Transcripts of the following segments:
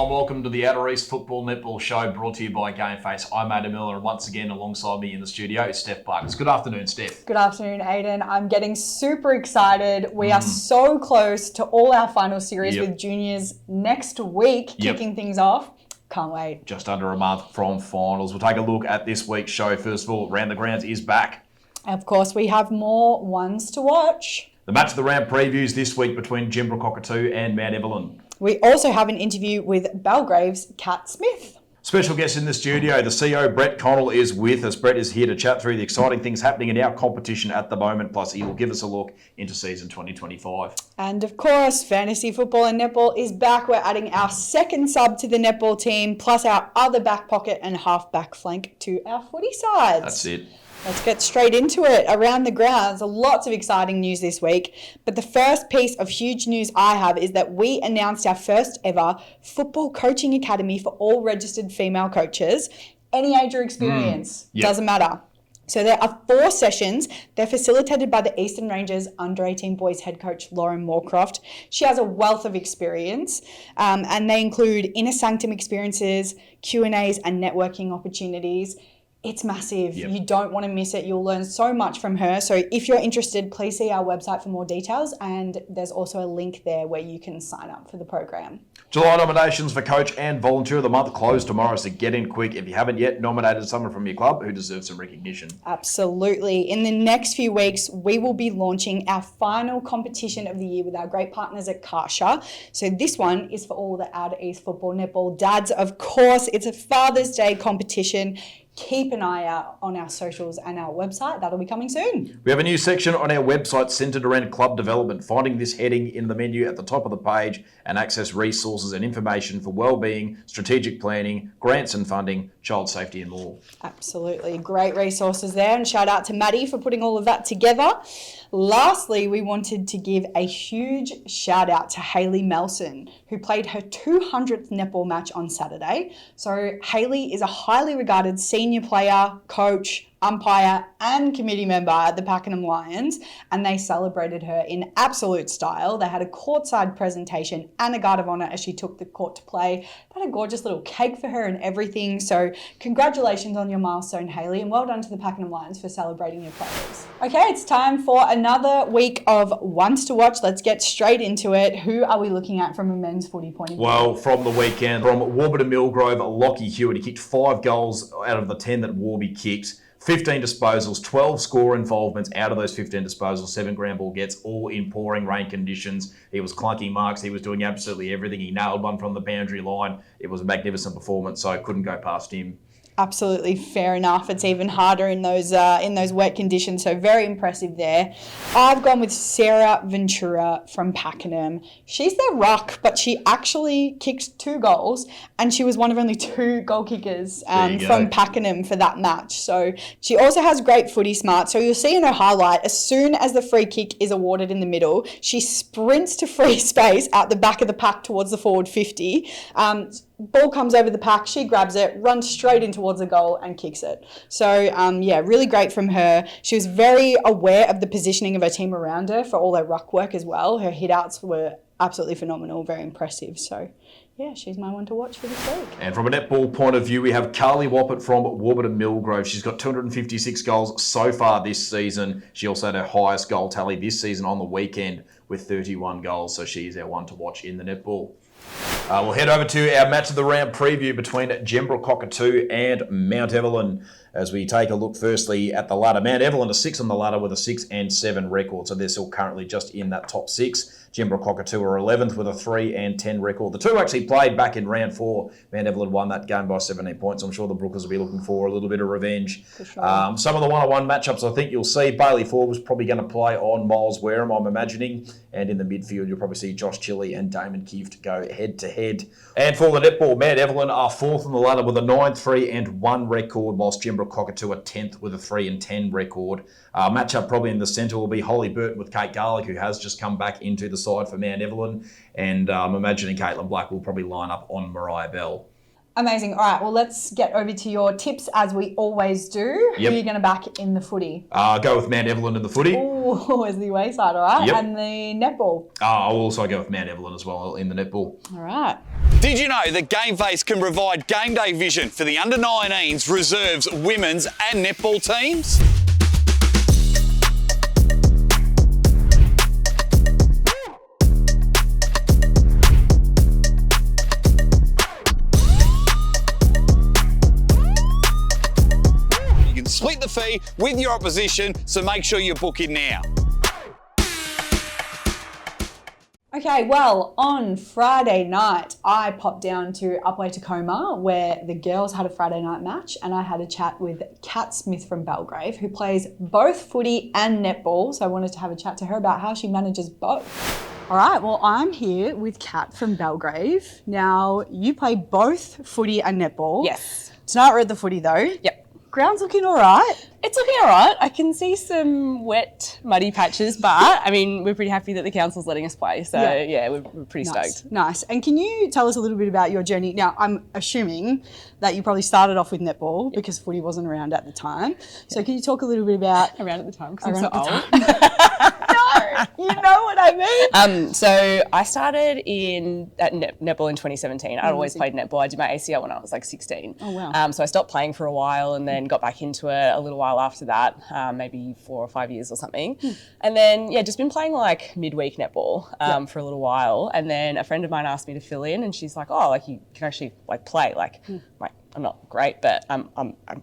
Hello and welcome to the Outer East Football Netball Show brought to you by Gameface. I'm Adam Miller and once again alongside me in the studio is Steph Parkes. Good afternoon, Steph. Good afternoon, Aiden. I'm getting super excited. We are so close to all our final series with juniors next week, kicking things off. Can't wait. Just under a month from finals. We'll take a look at this week's show. First of all, Round the Grounds is back. Of course, we have more ones to watch. The match of the round previews this week between Jembrook Cockatoo and Mount Evelyn. We also have an interview with Belgrave's Kat Smith. Special guest in the studio, the CEO Brett Connell is with us. Brett is here to chat through the exciting things happening in our competition at the moment, plus he will give us a look into season 2025. And of course, fantasy football and netball is back. We're adding our second sub to the netball team, plus our other back pocket and half back flank to our footy sides. That's it. Let's get straight into it. Around the grounds, lots of exciting news this week. But the first piece of huge news I have is that we announced our first ever football coaching academy for all registered female coaches. Any age or experience, doesn't matter. So there are 4 sessions. They're facilitated by the Eastern Rangers under-18 boys head coach Lauren Moorcroft. She has a wealth of experience and they include inner sanctum experiences, Q&As and networking opportunities. It's massive. You don't want to miss it. You'll learn so much from her. So if you're interested, please see our website for more details. And there's also a link there where you can sign up for the program. July nominations for Coach and Volunteer of the Month close tomorrow, so get in quick. If you haven't yet nominated someone from your club who deserves some recognition. Absolutely. In the next few weeks, we will be launching our final competition of the year with our great partners at Karsha. So this one is for all the Outer East Football Netball dads. Of course, it's a Father's Day competition. Keep an eye out on our socials and our website. That'll be coming soon. We have a new section on our website centred around club development. Finding this heading in the menu at the top of the page and access resources and information for wellbeing, strategic planning, grants and funding, child safety and more. Absolutely. Great resources there. And shout out to Maddie for putting all of that together. Lastly, we wanted to give a huge shout out to Hayley Melson, who played her 200th netball match on Saturday. So Hayley is a highly regarded senior player, coach, umpire and committee member at the Pakenham Lions, and they celebrated her in absolute style. They had a courtside presentation and a guard of honour as she took the court to play. They had a gorgeous little cake for her and everything. So congratulations on your milestone, Hayley, and well done to the Pakenham Lions for celebrating your players. Okay, it's time for another week of ones to watch. Let's get straight into it. Who are we looking at from a men's footy point of view? Well, from the weekend, from Warburton Millgrove, Lockie Hewitt, he kicked 5 goals out of the 10 that Warby kicked. 15 disposals, 12 score involvements out of those 15 disposals, 7 ground ball gets, all in pouring rain conditions. He was clunking marks. He was doing absolutely everything. He nailed one from the boundary line. It was a magnificent performance, so I couldn't go past him. Absolutely fair enough. It's even harder in those wet conditions, so very impressive there. I've gone with Sarah Ventura from Pakenham. She's their ruck, but she actually kicked 2 goals, and she was one of only 2 goal kickers from Pakenham for that match. So she also has great footy smart. So you'll see in her highlight, as soon as the free kick is awarded in the middle, she sprints to free space out the back of the pack towards the forward 50. Ball comes over the pack, she grabs it, runs straight in towards the goal and kicks it. So, really great from her. She was very aware of the positioning of her team around her for all her ruck work as well. Her hit-outs were absolutely phenomenal, very impressive. So, she's my one to watch for this week. And from a netball point of view, we have Carly Woppett from Warburton Millgrove. She's got 256 goals so far this season. She also had her highest goal tally this season on the weekend with 31 goals. So she's our one to watch in the netball. We'll head over to our match of the round preview between Jembrook Cockatoo and Mount Evelyn as we take a look firstly at the ladder. Mount Evelyn are 6 on the ladder with a 6-7 record, so they're still currently just in that top 6. Jembrook Cockatoo are 11th with a 3-10 record. The two actually played back in round 4. Mount Evelyn won that game by 17 points. I'm sure the Brookers will be looking for a little bit of revenge. For sure. Some of the one-on-one matchups I think you'll see. Bailey Ford was probably going to play on Miles Wareham, I'm imagining. And in the midfield, you'll probably see Josh Chilly and Damon Kieft go head-to-head. And for the netball, Mount Evelyn are 4th on the ladder with a 9-3-1 record, whilst Jembrook Cockatoo are 10th with a 3-10 record. Matchup probably in the centre will be Holly Burton with Kate Garlick, who has just come back into the side for Mount Evelyn. And I'm imagining Caitlin Black will probably line up on Mariah Bell. Amazing. All right, well, let's get over to your tips as we always do. Yep. Who are you going to back in the footy? Go with Mount Evelyn in the footy. Oh, as the away side, all right? Yep. And the netball. I'll also go with Mount Evelyn as well in the netball. All right. Did you know that GameFace can provide game day vision for the under-19s, reserves, women's and netball teams? Split the fee with your opposition, so make sure you book in now. Okay, well, on Friday night, I popped down to Upwey Tacoma where the girls had a Friday night match, and I had a chat with Kat Smith from Belgrave, who plays both footy and netball. So I wanted to have a chat to her about how she manages both. All right, well, I'm here with Kat from Belgrave. Now, you play both footy and netball. Yes. Tonight we're at the footy though. Yep. Ground's looking all right. It's looking all right. I can see some wet, muddy patches, but I mean, we're pretty happy that the council's letting us play. So yeah, we're pretty stoked. Nice. And can you tell us a little bit about your journey? Now, I'm assuming that you probably started off with netball because footy wasn't around at the time. So can you talk a little bit about... Around at the time, because I'm so Around old. No, you know what I mean. So I started at netball in 2017. I'd always played netball. I did my ACL when I was like 16. Oh, wow. So I stopped playing for a while and then got back into it a little while after that, maybe 4 or 5 years or something. And then, just been playing like midweek netball for a little while. And then a friend of mine asked me to fill in, and she's like, oh, like you can actually like play. Like, I'm not great, but I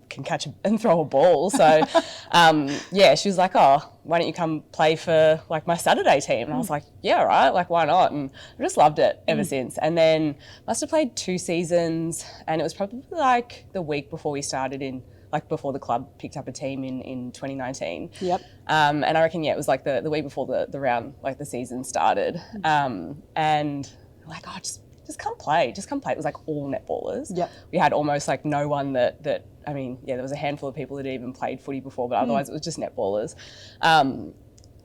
can catch and throw a ball. So, she was like, oh, why don't you come play for like my Saturday team? And I was like, yeah, all right, like why not? And I just loved it ever since. And then must have played 2 seasons, and it was probably like the week before we started before the club picked up a team in 2019. Yep. And I reckon, it was like the week before the round, like the season started. And like, oh, just come play. Just come play. It was like all netballers. Yep. We had almost like no one that I mean, there was a handful of people that had even played footy before, but otherwise it was just netballers. And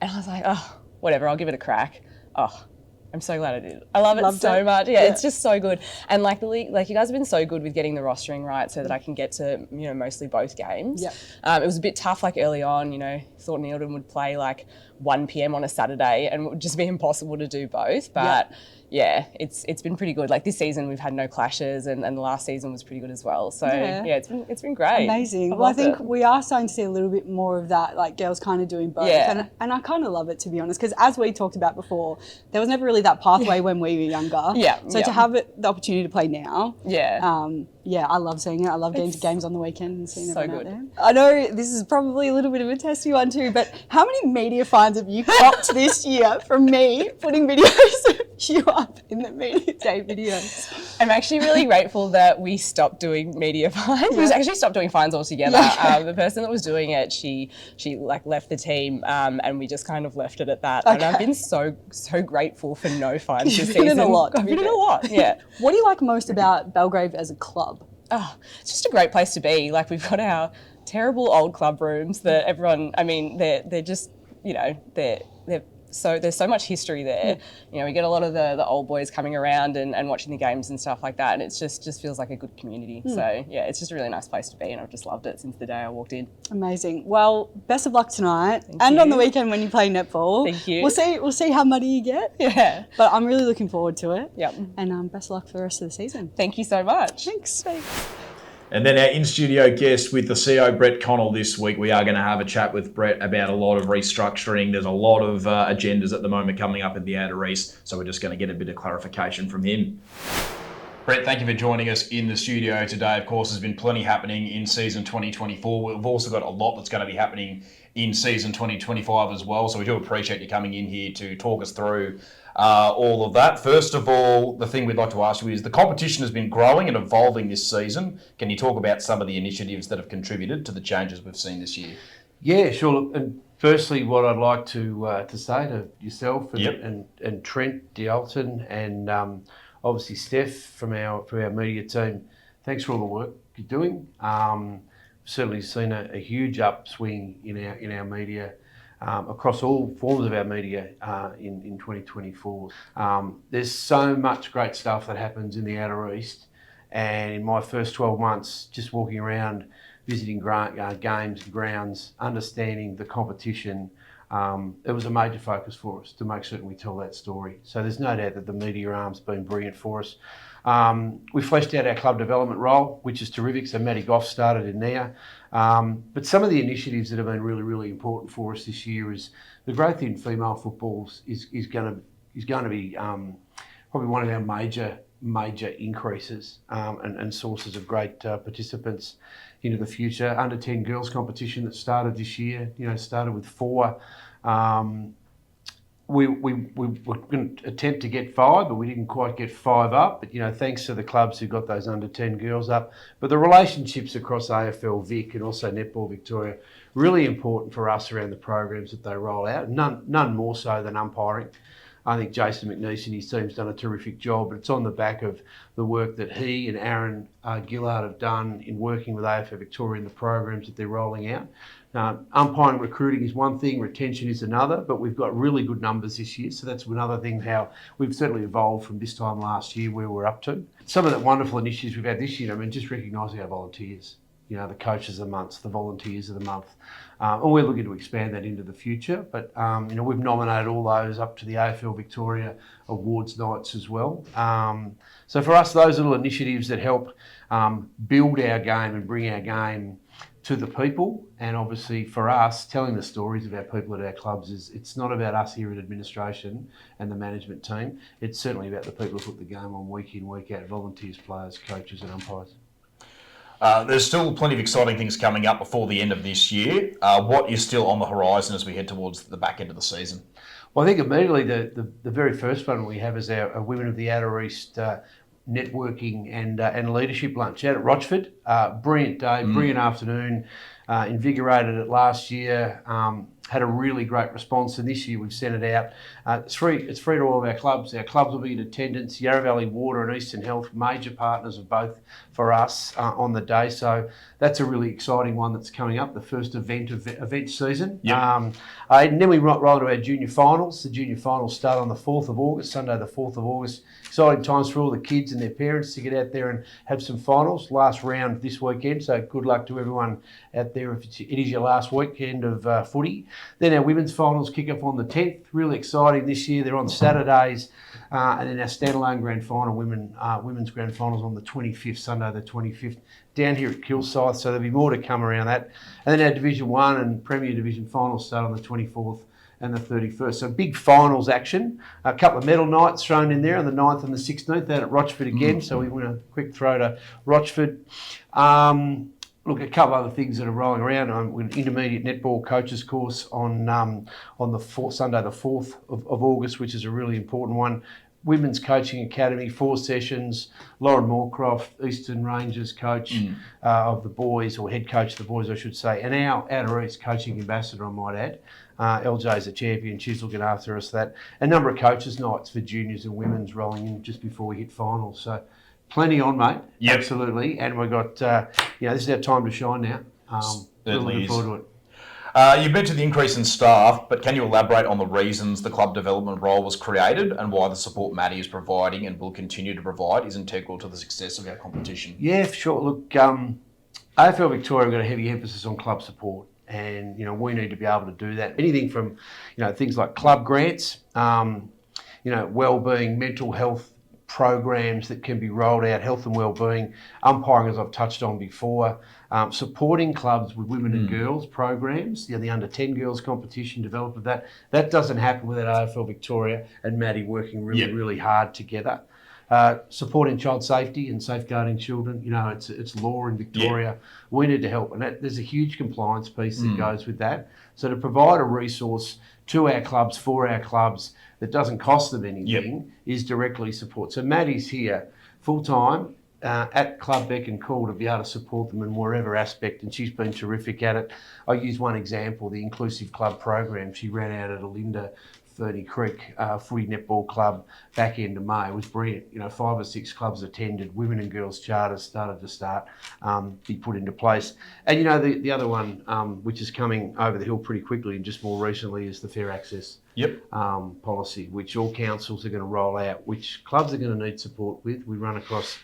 I was like, oh, whatever, I'll give it a crack. Oh, I'm so glad I did. I love it so much. Yeah, it's just so good. And like the league, like you guys have been so good with getting the rostering right so that I can get to, mostly both games. Yep. It was a bit tough like early on, thought Neildon would play like 1 p.m. on a Saturday and it would just be impossible to do both. But it's been pretty good. Like this season we've had no clashes and the last season was pretty good as well. So it's been great. Amazing. Well, I think we are starting to see a little bit more of that, like girls kind of doing both. Yeah. And I kind of love it, to be honest, because as we talked about before, there was never really that pathway when we were younger. Yeah. So to have the opportunity to play now. Yeah. I love seeing it. I love getting to games on the weekend and seeing so everyone good. out there. I know this is probably a little bit of a testy one too, but how many media fines have you copped this year from me putting videos of you up in the media day videos? I'm actually really grateful that we stopped doing media fines. We actually stopped doing fines altogether. The person that was doing it, she like left the team, and we just kind of left it at that. Okay. And I've been so grateful for no fines this You've been season. in a lot. I've been in a lot. Yeah. What do you like most about Belgrave as a club? Oh, it's just a great place to be. Like we've got our terrible old club rooms that everyone. I mean, they're just so there's so much history there. We get a lot of the old boys coming around and watching the games and stuff like that, and it's just feels like a good community. So it's just a really nice place to be, and I've just loved it since the day I walked in. Amazing. Well, best of luck tonight Thank and you. on the weekend when you play netball. Thank you. We'll see how muddy you get. Yeah. But I'm really looking forward to it. Yep. And best of luck for the rest of the season. Thank you so much. Thanks. And then our in-studio guest with the CEO Brett Connell this week, we are going to have a chat with Brett about a lot of restructuring. There's a lot of agendas at the moment coming up in the Outer East, so we're just going to get a bit of clarification from him. Brett, thank you for joining us in the studio today. Of course, there's been plenty happening in season 2024. We've also got a lot that's going to be happening in season 2025 as well, so we do appreciate you coming in here to talk us through all of that. First of all, the thing we'd like to ask you is the competition has been growing and evolving this season. Can you talk about some of the initiatives that have contributed to the changes we've seen this year? Yeah, sure. And firstly, what I'd like to say to yourself and Trent D'Alton and obviously Steph from our media team, thanks for all the work you're doing. Certainly seen a huge upswing in our media. Across all forms of our media in 2024. There's so much great stuff that happens in the Outer East, And in my first 12 months, just walking around, visiting games, grounds, understanding the competition, it was a major focus for us to make certain we tell that story. So there's no doubt that the media arm's been brilliant for us. We fleshed out our club development role, which is terrific. So Matty Goff started in there. But some of the initiatives that have been really, really important for us this year is the growth in female football is going to be probably one of our major increases and sources of great participants into the future. Under 10 girls competition that started this year, started with 4. We were going to attempt to get 5, but we didn't quite get 5 up. But, thanks to the clubs who got those under 10 girls up. But the relationships across AFL Vic and also Netball Victoria, really important for us around the programs that they roll out. None more so than umpiring. I think Jason McNeice and his team's done a terrific job, but it's on the back of the work that he and Aaron Gillard have done in working with AFL Victoria in the programs that they're rolling out. Umpiring recruiting is one thing, retention is another, but we've got really good numbers this year, so that's another thing how we've certainly evolved from this time last year where we're up to. Some of the wonderful initiatives we've had this year, just recognising our volunteers, the coaches of the month, the volunteers of the month. And we're looking to expand that into the future, but we've nominated all those up to the AFL Victoria Awards nights as well. So for us, those little initiatives that help build our game and bring our game to the people, and obviously for us, telling the stories of our people at our clubs it's not about us here at administration and the management team. It's certainly about the people who put the game on week in, week out, volunteers, players, coaches and umpires. There's still plenty of exciting things coming up before the end of this year. What is still on the horizon as we head towards the back end of the season? Well, I think immediately the very first one we have is our Women of the Outer East networking and leadership lunch out at Rochford. Brilliant day, brilliant afternoon. Invigorated it last year. Had a really great response, and this year we've sent it out. It's free to all of our clubs. Our clubs will be in attendance. Yarra Valley Water and Eastern Health, major partners of both for us on the day. So that's a really exciting one that's coming up, the first event season. Yep. And then we roll into our junior finals. The junior finals start on the 4th of August, Sunday the 4th of August. Exciting times for all the kids and their parents to get out there and have some finals. Last round this weekend, so good luck to everyone out there if it is your last weekend of footy. Then our women's finals kick off on the 10th. Really exciting this year. They're on Saturdays. And then our standalone grand final, women's grand finals on the 25th, Sunday the 25th, down here at Kilsyth. So there'll be more to come around that. And then our Division 1 and Premier Division finals start on the 24th and the 31st. So big finals action. A couple of medal nights thrown in there on the 9th and the 16th out at Rochford again. So we want a quick throw to Rochford. Look, a couple other things that are rolling around. An intermediate netball coaches course on the Sunday the 4th of August, which is a really important one. Women's Coaching Academy, 4 sessions. Lauren Moorcroft, Eastern Rangers coach of the boys, or head coach of the boys, I should say, and our Outer East coaching ambassador, I might add. LJ's a champion. She's looking after us. That a number of coaches nights for juniors and women's rolling in just before we hit finals. So plenty on, mate. Yep. Absolutely. And we've got, this is our time to shine now. Really looking forward to it. You mentioned the increase in staff, but can you elaborate on the reasons the club development role was created and why the support Maddie is providing and will continue to provide is integral to the success of our competition? Yeah, for sure. Look, AFL Victoria have got a heavy emphasis on club support, and we need to be able to do that. Anything from things like club grants, well-being, mental health programs that can be rolled out, health and wellbeing, umpiring as I've touched on before, supporting clubs with women and girls programs, the under 10 girls competition, development of that. That doesn't happen without AFL Victoria and Maddie working really hard together. Supporting child safety and safeguarding children, it's law in Victoria. We need to help, and there's a huge compliance piece that goes with that. So to provide a resource to our clubs, for our clubs, that doesn't cost them anything, is directly support. So Maddie's here full-time at Club Beck and Call to be able to support them in whatever aspect, and she's been terrific at it. I use one example, the Inclusive Club program she ran out at Alinda Ferny Creek Footy Netball Club back end of May. It was brilliant. 5 or 6 clubs attended. Women and girls charters started to be put into place. And the other one, which is coming over the hill pretty quickly and just more recently, is the fair access policy, which all councils are going to roll out, which clubs are going to need support with. We run across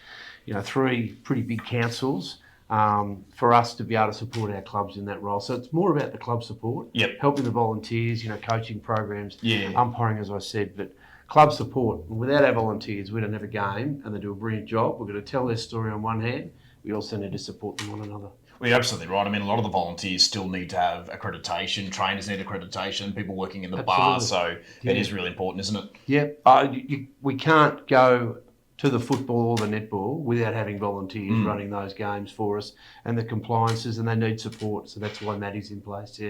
3 pretty big councils for us to be able to support our clubs in that role. So it's more about the club support, helping the volunteers, coaching programs, umpiring, as I said, but club support. Without our volunteers, we don't have a game, and they do a brilliant job. We're going to tell their story on one hand. We also need to support them on another. Well, you're absolutely right. I mean, a lot of the volunteers still need to have accreditation. Trainers need accreditation. People working in the bar. So it is really important, isn't it? Yeah. We can't go to the football or the netball without having volunteers running those games for us, and the compliances, and they need support. So that's why that is in place,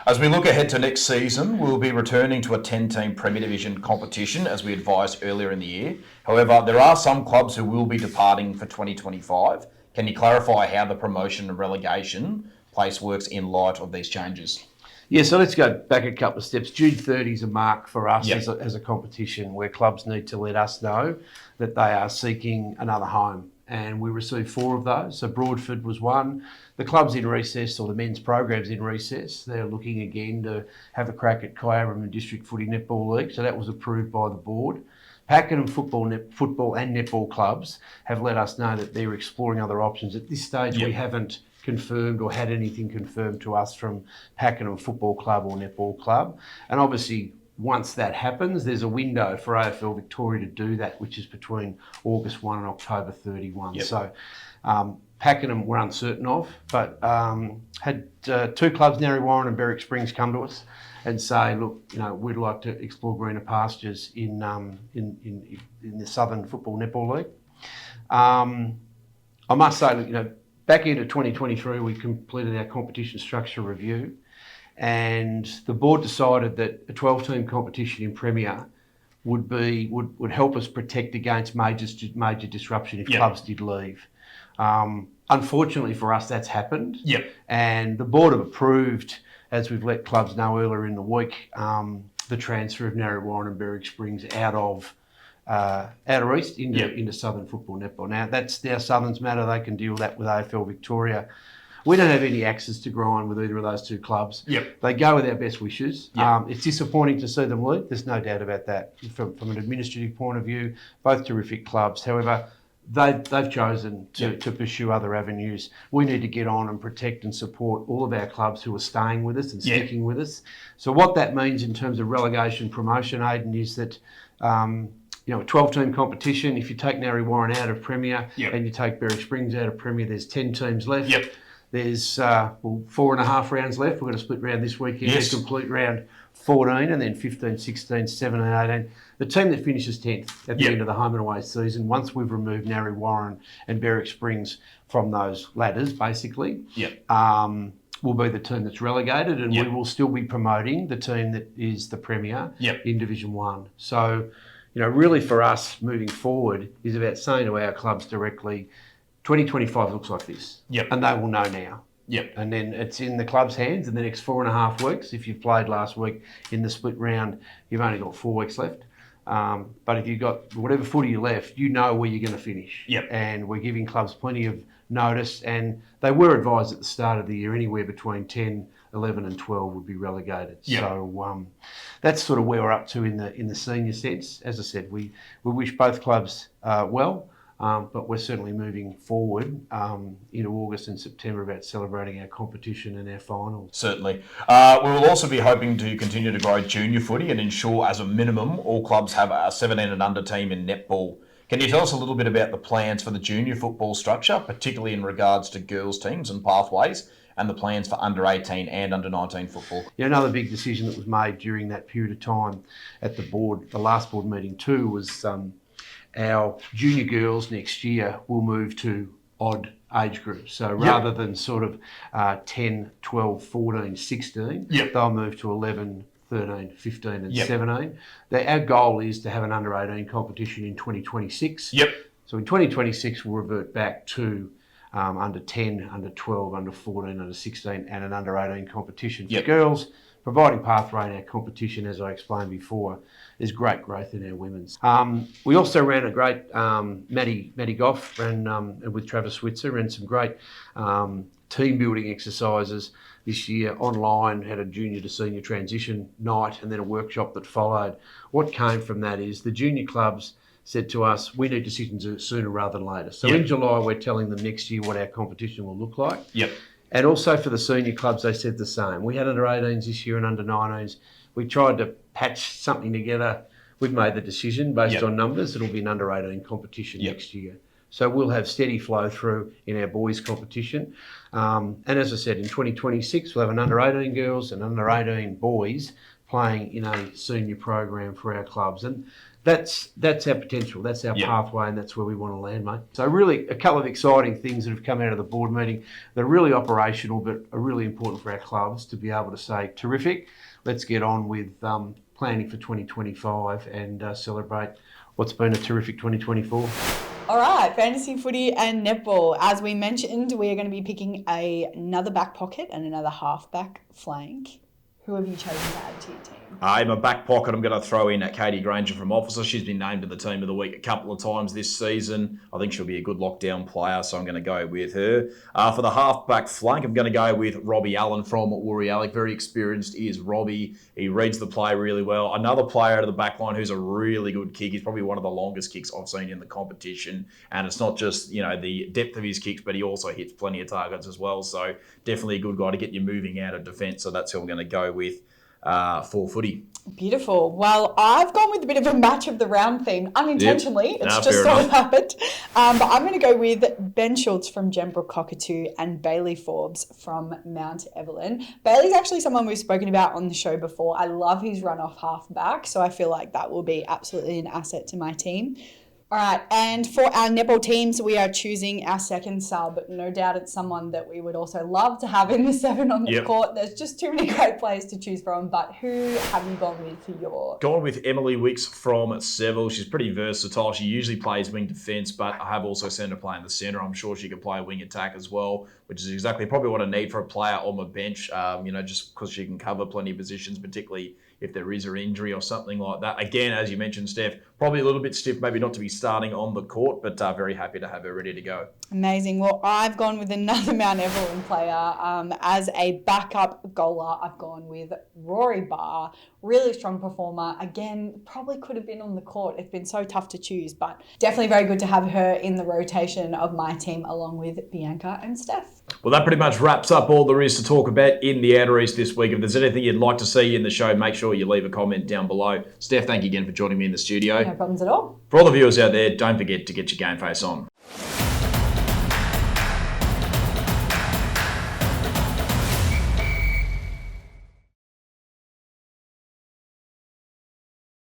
As we look ahead to next season, we'll be returning to a 10-team Premier Division competition, as we advised earlier in the year. However, there are some clubs who will be departing for 2025. Can you clarify how the promotion and relegation place works in light of these changes? Yeah, so let's go back a couple of steps. June 30 is a mark for us as a competition where clubs need to let us know that they are seeking another home. And we received 4 of those. So Broadford was one. The club's in recess, or the men's program's in recess. They're looking again to have a crack at Kyabram and District Footy Netball League. So that was approved by the board. Pakenham football and netball clubs have let us know that they're exploring other options. At this stage, we haven't confirmed or had anything confirmed to us from Pakenham Football Club or Netball Club. And obviously, once that happens, there's a window for AFL Victoria to do that, which is between August 1 and October 31. So Pakenham we're uncertain of, but had 2 clubs, Narre Warren and Berwick Springs, come to us and say, look, we'd like to explore greener pastures in the Southern Football Netball League. I must say, look, back into 2023, we completed our competition structure review, and the board decided that a 12-team competition in Premier would help us protect against major disruption if clubs did leave. Unfortunately for us, that's happened. And the board have approved, as we've let clubs know earlier in the week, the transfer of Narre Warren and Berwick Springs out of East into Southern Football Netball. Now, that's their Southern's matter. They can deal with that with AFL Victoria. We don't have any axes to grind with either of those 2 clubs. They go with our best wishes. It's disappointing to see them leave. There's no doubt about that. From an administrative point of view, both terrific clubs. However, they've chosen to pursue other avenues. We need to get on and protect and support all of our clubs who are staying with us and sticking with us. So what that means in terms of relegation promotion, Aidan, is that a 12-team competition. If you take Narre Warren out of Premier and you take Berwick Springs out of Premier, there's 10 teams left. There's 4.5 rounds left. We're going to split round this weekend to complete round 14, and then 15, 16, 17, 18. The team that finishes 10th at the end of the home and away season, once we've removed Narre Warren and Berwick Springs from those ladders, basically, will be the team that's relegated, and we will still be promoting the team that is the Premier in Division 1. So, really for us moving forward is about saying to our clubs directly, 2025 looks like this. And they will know now. And then it's in the club's hands in the next 4.5 weeks. If you've played last week in the split round, you've only got 4 weeks left. But if you've got whatever footy you left, you know where you're going to finish. And we're giving clubs plenty of notice. And they were advised at the start of the year anywhere between 10, 11 and 12 would be relegated. So that's sort of where we're up to in the senior sense. As I said, we wish both clubs well. But we're certainly moving forward into August and September about celebrating our competition and our finals. Certainly. We will also be hoping to continue to grow junior footy and ensure, as a minimum, all clubs have a 17 and under team in netball. Can you tell us a little bit about the plans for the junior football structure, particularly in regards to girls' teams and pathways, and the plans for under 18 and under 19 football? Another big decision that was made during that period of time at the board, the last board meeting too, was our junior girls next year will move to odd age groups. So rather than sort of 10, 12, 14, 16, they'll move to 11, 13, 15 and 17. Our goal is to have an under 18 competition in 2026. So in 2026, we'll revert back to under 10, under 12, under 14, under 16 and an under 18 competition. For girls, providing pathway in our competition, as I explained before, there's great growth in our women's. We also ran a great Maddie Goff and with Travis Switzer, ran some great team building exercises this year online, had a junior to senior transition night and then a workshop that followed. What came from that is the junior clubs said to us, we need decisions sooner rather than later. So Yep. in July, we're telling them next year what our competition will look like. Yep. And also for the senior clubs, they said the same. We had under 18s this year and under 19s. We tried to patch something together. We've made the decision based Yep. on numbers. It'll be an under 18 competition Yep. next year. So we'll have steady flow through in our boys competition. And as I said, in 2026, we'll have an under 18 girls and under 18 boys playing in a senior program for our clubs. And that's our potential, that's our Yep. pathway, and that's where we want to land, mate. So really a couple of exciting things that have come out of the board meeting that are really operational but are really important for our clubs to be able to say, terrific, let's get on with planning for 2025 and celebrate what's been a terrific 2024. All right, fantasy footy and netball. As we mentioned, we are going to be picking another back pocket and another half-back flank. Who have you chosen to add to your team? In my back pocket, I'm going to throw in Katie Granger from Officer. She's been named to the team of the week a couple of times this season. I think she'll be a good lockdown player, so I'm going to go with her. For the half-back flank, I'm going to go with Robbie Allen from Wooriallic. Very experienced is Robbie. He reads the play really well. Another player out of the back line who's a really good kick. He's probably one of the longest kicks I've seen in the competition. And it's not just, the depth of his kicks, but he also hits plenty of targets as well. So definitely a good guy to get you moving out of defence. So that's who I'm going to go with. For footy. Beautiful. Well, I've gone with a bit of a match of the round thing, unintentionally. Yep. It's Nah, just fair sort of enough. happened. But I'm going to go with Ben Schultz from Gembrook Cockatoo and Bailey Forbes from Mount Evelyn. Bailey's actually someone we've spoken about on the show before. I love his run-off half-back, so I feel like that will be absolutely an asset to my team. All right, and for our netball teams, we are choosing our second sub. No doubt it's someone that we would also love to have in the 7 on the Yep. court. There's just too many great players to choose from, but who have you gone with for your... Gone with Emily Wicks from Seville. She's pretty versatile. She usually plays wing defence, but I have also seen her play in the centre. I'm sure she could play wing attack as well, which is exactly probably what I need for a player on my bench, just because she can cover plenty of positions, particularly if there is an injury or something like that. Again, as you mentioned, Steph, probably a little bit stiff, maybe not to be starting on the court, but very happy to have her ready to go. Amazing. Well, I've gone with another Mount Evelyn player. As a backup goaler, I've gone with Rory Barr. Really strong performer. Again, probably could have been on the court. It's been so tough to choose, but definitely very good to have her in the rotation of my team along with Bianca and Steph. Well, that pretty much wraps up all there is to talk about in the Outer East this week. If there's anything you'd like to see in the show, make sure you leave a comment down below. Steph, thank you again for joining me in the studio. No problems at all. For all the viewers out there, don't forget to get your game face on.